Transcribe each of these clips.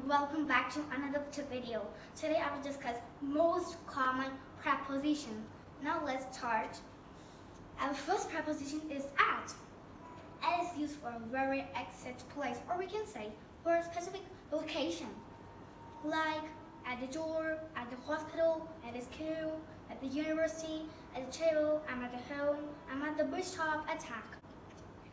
welcome back to another video. Today I will discuss most common preposition. Now let's start. Our first preposition is at. At is used for a very exact place, or we can say for a specific location, like at the door, at the hospital, at the school, at the university, at the table, I'm at the home, I'm at the bus stop, attack.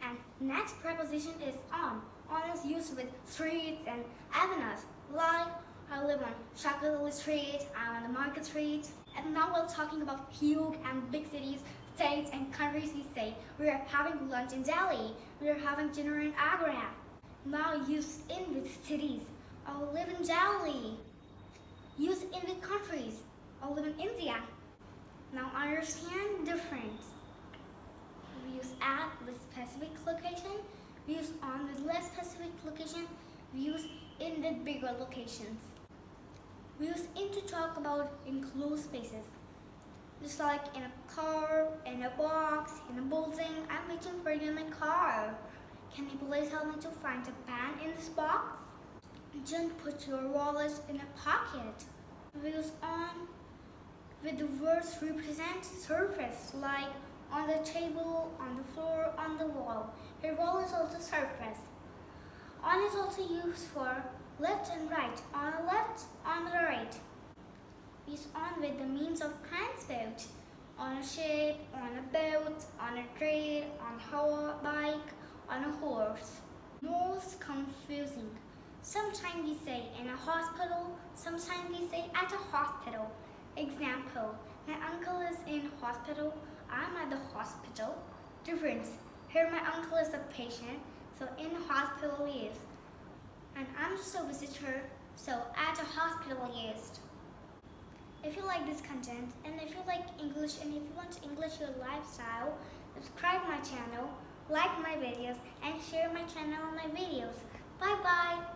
And next preposition is on. On is used with streets and avenues, like I live on Shackleton Street, I'm on the Market Street. And now we're talking about huge and big cities, states and countries. We say we are having lunch in Delhi, we are having dinner in Agra. Now use in with cities, I live in Delhi. Use in with countries, I live in India. Now understand difference. We use at with specific location, we use on with less specific location, we use in with bigger locations. We use in to talk about enclosed spaces. Just like in a car, in a box, in a building, I'm waiting for you in my car. Can you please help me to find a pen in this box? Don't put your wallet in a pocket. We use on with the words represent surface, like on the table, on the floor, on the wall. Your wall is also surface. On is also used for left and right. On the left, on the right. Use on with the means of transport. On a ship, on a boat, on a train, on a bike, on a horse. Most confusing. Sometimes we say in a hospital, sometimes we say at a hospital. Example, my uncle is in hospital, I'm at the hospital. Difference, here my uncle is a patient, so in hospital he is. And I'm just a visitor, so at a hospital he is. If you like this content, and if you like English, and if you want to English your lifestyle, subscribe my channel, like my videos, and share my channel and my videos. Bye bye!